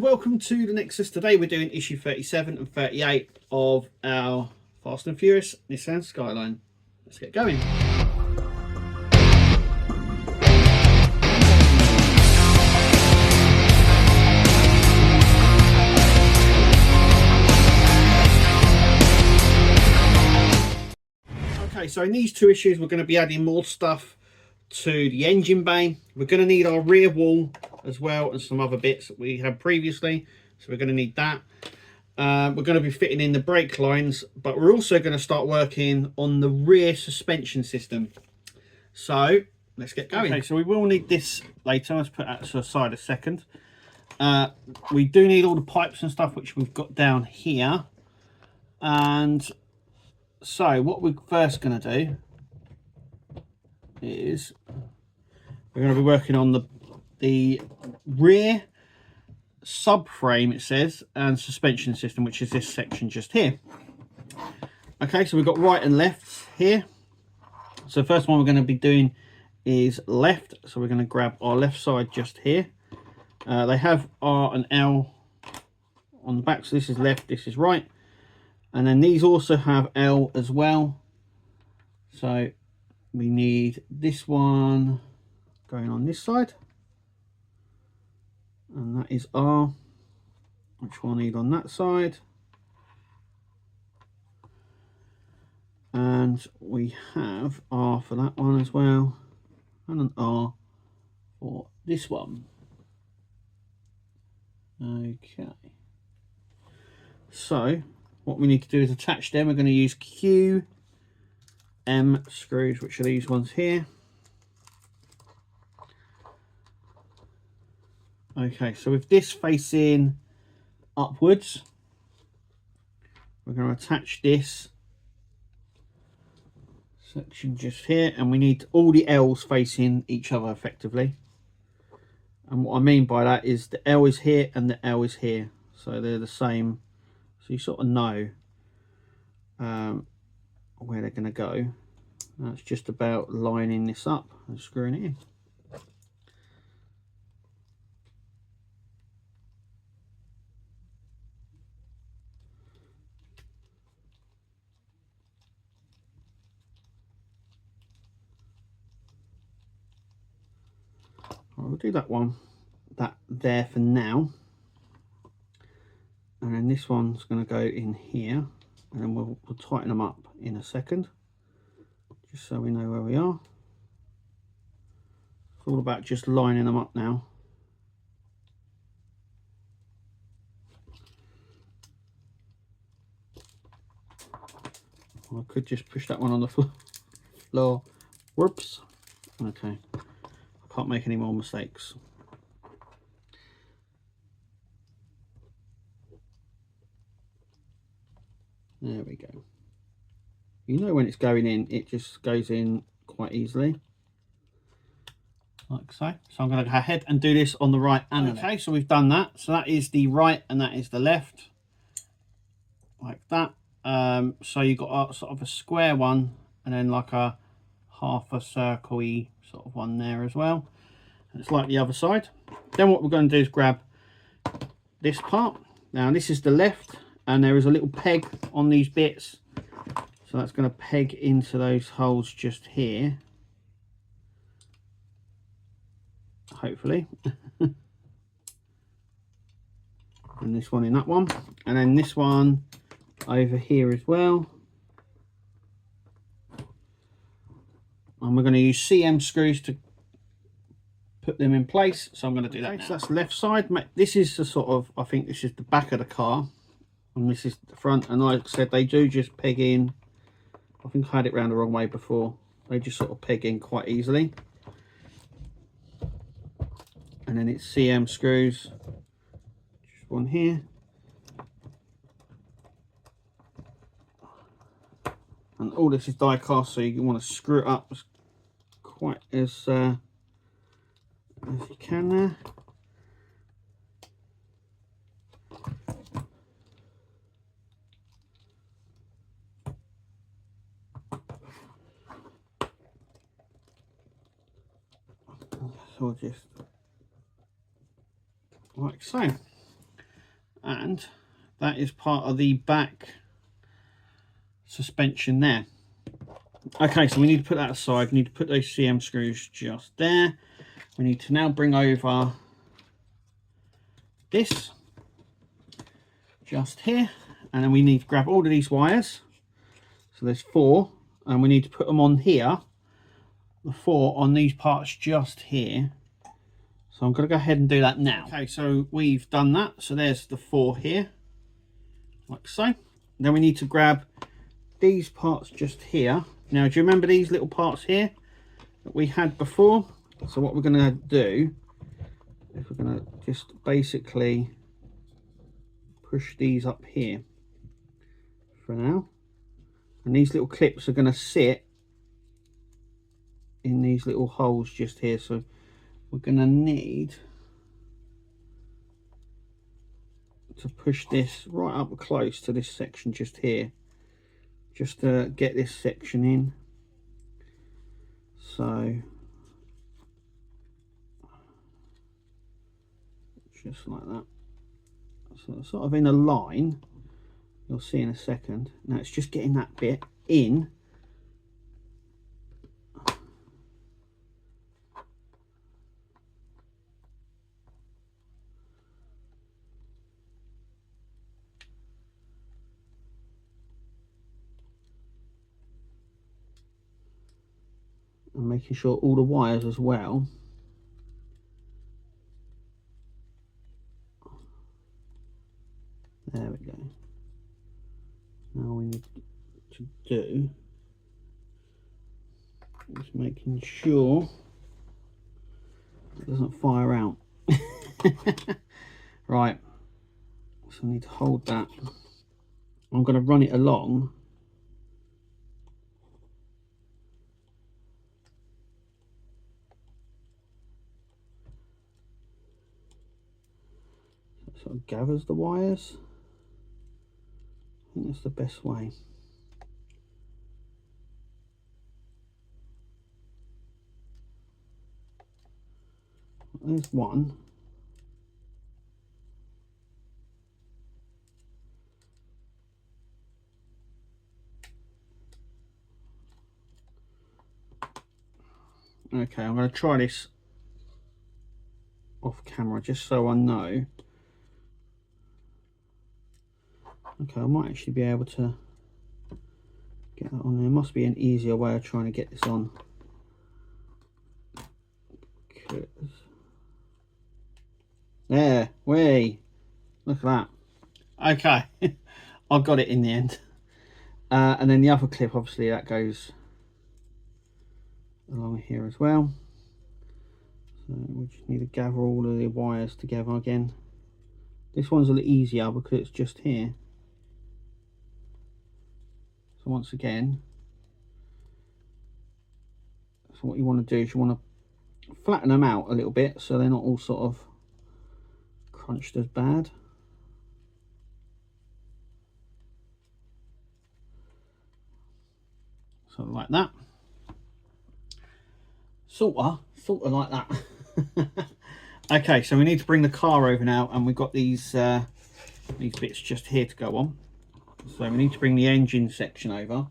welcome to the Nexus. Today we're doing issue 37 and 38 of our Fast and Furious Nissan Skyline. Let's get going. Okay, so in these two issues we're going to be adding more stuff to the engine bay. We're going to need our rear wall as well and some other bits that we had previously, so we're going to need that. We're going to be fitting in the brake lines, but we're also going to start working on the rear suspension system. So let's get going. Okay, so we will need this later. Let's put that to the side a second. We do need all the pipes and stuff, which we've got down here. And so what we're first going to do is we're going to be working on the rear subframe, it says, and suspension system, which is this section just here. Okay, so we've got right and left here. So the first one we're going to be doing is left, so we're going to grab our left side just here. They have R and L on the back, so this is left, this is right, and then these also have L as well. So we need this one going on this side, and that is R, which we'll need on that side. And we have R for that one as well, and an R for this one. Okay, so what we need to do is attach them. We're going to use QM screws, which are these ones here. Okay, so with this facing upwards, we're going to attach this section just here, and we need all the L's facing each other effectively. And what I mean by that is the L is here and the L is here, so they're the same, so you sort of know where they're going to go. That's just about lining this up and screwing it in. We'll do that one, that there for now, and then this one's going to go in here, and then we'll tighten them up in a second, just so we know where we are. It's all about just lining them up now. I could just push that one on the floor. Whoops. Okay. Can't make any more mistakes. There we go. You know when it's going in, it just goes in quite easily, like so. So I'm going to go ahead and do this on the right and the left. Okay, so we've done that. So that is the right and that is the left, like that. So you've got a sort of a square one, and then like a half a circle-y sort of one there as well. And it's like the other side. Then what we're going to do is grab this part. Now this is the left, and there is a little peg on these bits, so that's going to peg into those holes just here, hopefully. And this one in that one, and then this one over here as well. And we're going to use CM screws to put them in place, so I'm going to do that now. So that's left side. This is the sort of, I think this is the back of the car, and this is the front, and like I said, they do just peg in. I think I had it round the wrong way before. They just sort of peg in quite easily. And then it's CM screws, just one here, and all this is die cast, so you want to screw it up as quite as you can there. So just like so. and that is part of the back suspension there. Okay, so we need to put that aside. We need to put those CM screws just there. We need to now bring over this just here, and then we need to grab all of these wires. So there's 4, and we need to put them on here, the 4 on these parts just here. So I'm going to go ahead and do that now. Okay, so we've done that. So there's the 4 here, like so. Then we need to grab these parts just here. Now, do you remember these little parts here that we had before? So what we're going to do is we're going to just basically push these up here for now. And these little clips are going to sit in these little holes just here. So we're going to need to push this right up close to this section just here, just to get this section in. So just like that. So sort of in a line, you'll see in a second. Now it's just getting that bit in. And making sure all the wires as well there we go. Now we need to do is making sure it doesn't fire out. Right, so I need to hold that. I'm going to run it along so it sort of gathers the wires. I think that's the best way. There's one. Okay, I'm going to try this off camera just so I know. Okay, I might actually be able to get that on there. Must be an easier way of trying to get this on. There, way. Look at that. Okay, I got it in the end. And then the other clip, obviously, that goes along here as well. So we just need to gather all of the wires together again. This one's a little easier because it's just here. So once again, so what you want to do is you want to flatten them out a little bit so they're not all sort of crunched as bad. So like that. Sorta like that. Okay, so we need to bring the car over now, and we've got these bits just here to go on. So we need to bring the engine section over,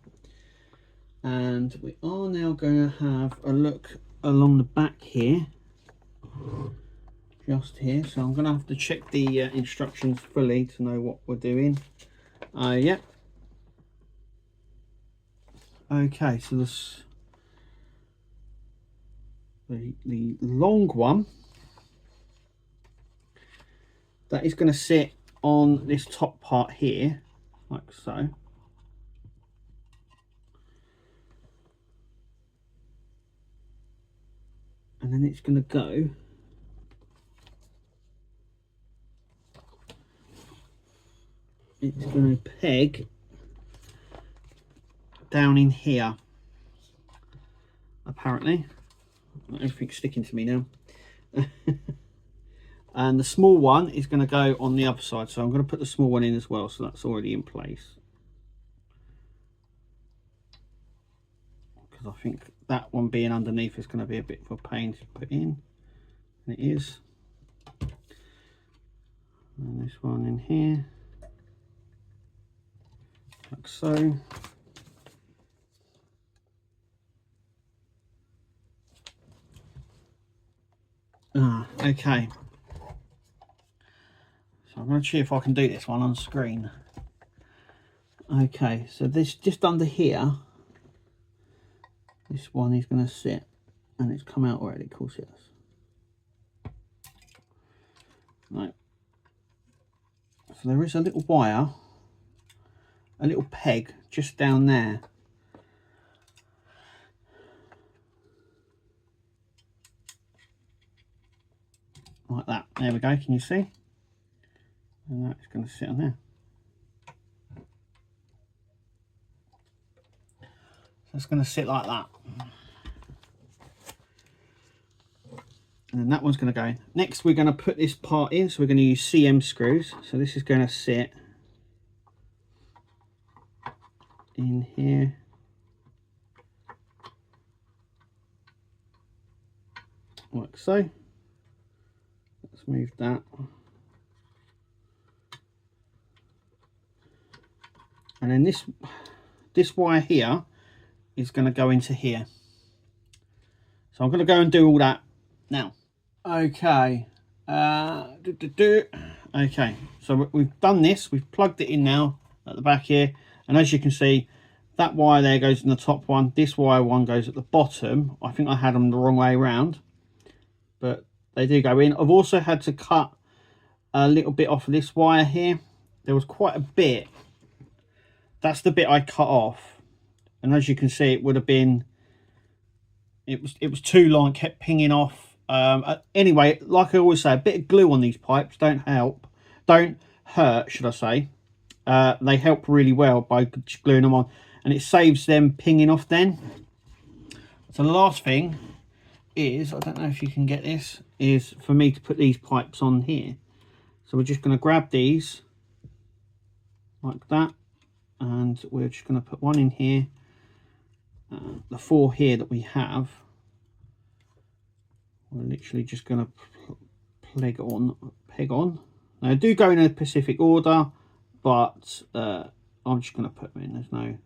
and we are now going to have a look along the back here, just here. So I'm going to have to check the instructions fully to know what we're doing. Yep. Okay, so this the long one that is going to sit on this top part here, like so. And then it's going to go peg down in here, apparently. Everything's sticking to me now. And the small one is going to go on the other side, so I'm going to put the small one in as well, so that's already in place, because I think that one being underneath is going to be a bit of a pain to put in, and it is. And this one in here, like so. Okay. So I'm going to see if I can do this one on screen. Okay, so this just under here, this one is going to sit, and it's come out already, of course it has. Right. So there is a little wire, a little peg just down there. Like that. There we go, can you see? And that's going to sit on there. So it's going to sit like that. And then that one's going to go in. Next we're going to put this part in, so we're going to use CM screws. So this is going to sit in here. Like so. Let's move that. And then this wire here is going to go into here. So I'm going to go and do all that now. Okay. Okay, so we've done this. We've plugged it in now at the back here. And as you can see, that wire there goes in the top one. This wire one goes at the bottom. I think I had them the wrong way around, but they do go in. I've also had to cut a little bit off of this wire here. There was quite a bit. That's the bit I cut off, and as you can see, it would have been, it was too long, kept pinging off. Anyway, like I always say, a bit of glue on these pipes don't hurt, should I say. They help really well by just gluing them on, and it saves them pinging off then. So the last thing is, I don't know if you can get this, is for me to put these pipes on here. So we're just going to grab these like that, and we're just going to put one in here. The 4 here that we have, we're literally just going to peg on. Now, I do go in a specific order, but I'm just going to put them in. There's no...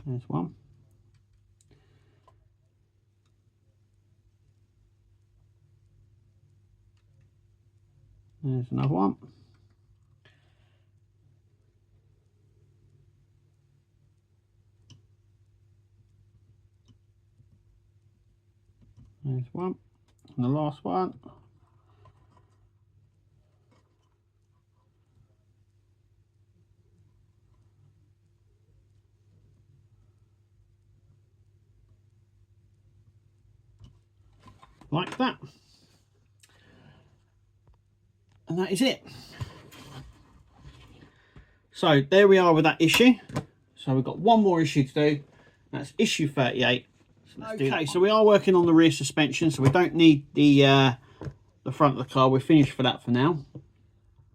There's one. There's another one. There's one. And the last one. Like that. And that is it. So there we are with that issue. So we've got one more issue to do. That's issue 38. So okay, so we are working on the rear suspension, so we don't need the front of the car. We're finished for that for now.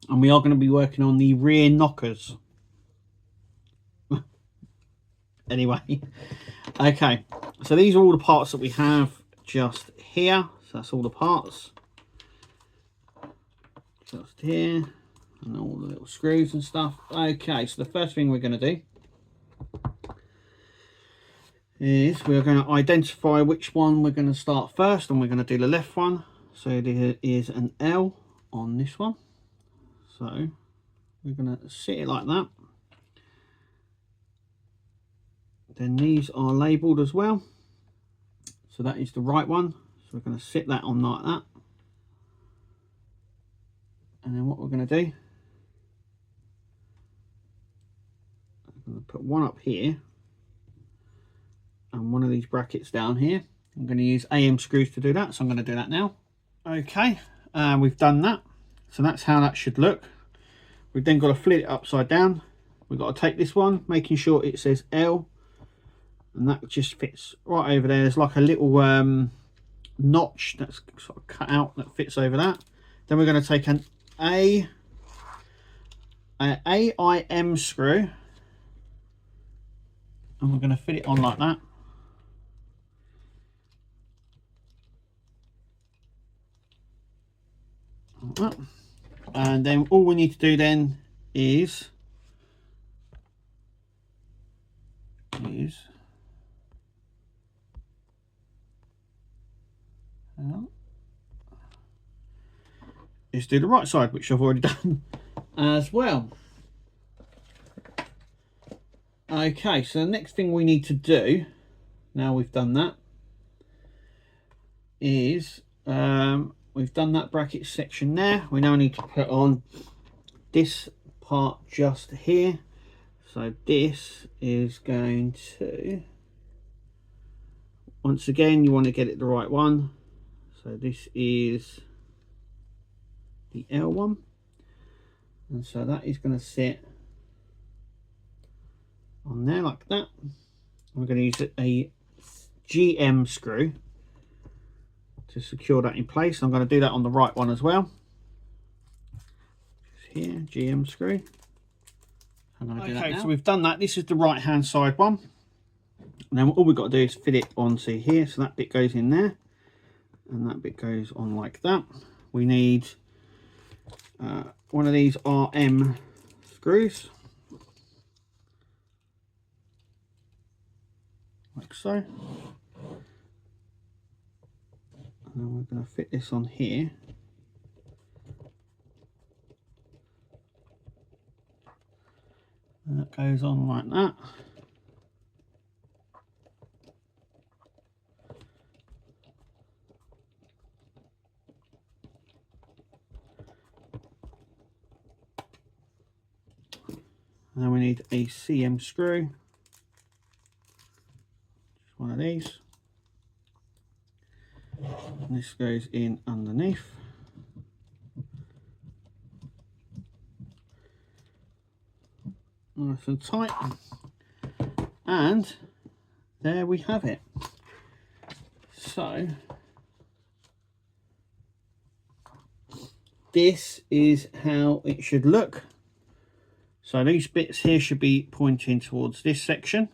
And we are going to be working on the rear knockers. Anyway, okay, so these are all the parts that we have just here. So that's all the parts. Just here. And all the little screws and stuff. Okay, so the first thing we're going to do is we're going to identify which one we're going to start first, and we're going to do the left one. So there is an L on this one. So we're going to sit it like that. Then these are labelled as well. So that is the right one. So we're going to sit that on like that. And then what we're going to do, I'm going to put one up here and one of these brackets down here. I'm going to use AM screws to do that, so I'm going to do that now. Okay, we've done that. So that's how that should look. We've then got to flip it upside down. We've got to take this one, making sure it says L, and that just fits right over there. There's like a little notch that's sort of cut out that fits over that. Then we're going to take an AIM screw, and we're going to fit it on like that. And then all we need to do then is do the right side, which I've already done as well. Okay, so the next thing we need to do, now we've done that, is we've done that bracket section there. We now need to put on this part just here. So this is going to, once again, you want to get it the right one. So this is the L one, and so that is going to sit on there like that. I'm going to use a GM screw to secure that in place. I'm going to do that on the right one as well. Just here, GM screw. Okay, so we've done that. This is the right hand side one. And then all we've got to do is fit it onto here. So that bit goes in there, and that bit goes on like that. We need one of these RM screws, like so. And then we're going to fit this on here. And that goes on like that. And then we need a CM screw, just one of these. And this goes in underneath. Nice and tight. And there we have it. So this is how it should look. So these bits here should be pointing towards this section.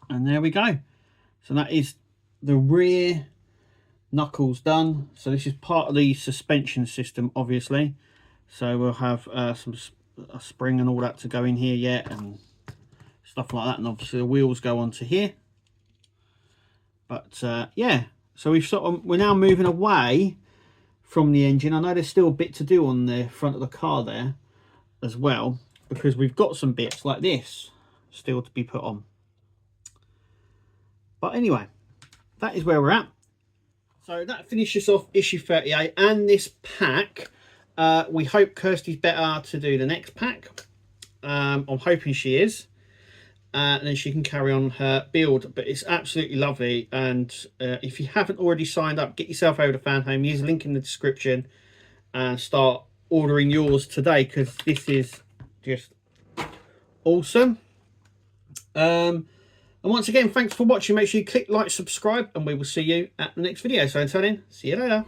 And there we go. So that is the rear knuckles done. So this is part of the suspension system, obviously. So we'll have a spring and all that to go in here yet, and stuff like that. And obviously the wheels go onto here. But yeah, so we're now moving away from the engine. I know there's still a bit to do on the front of the car there as well, because we've got some bits like this still to be put on. But anyway, that is where we're at. So that finishes off issue 38 and this pack. We hope Kirsty's better to do the next pack. I'm hoping she is, and then she can carry on her build. But it's absolutely lovely, and if you haven't already signed up, get yourself over to Fanhome, use the link in the description and start ordering yours today, because this is just awesome. And once again, thanks for watching. Make sure you click like, subscribe, and we will see you at the next video. So until then, see you later.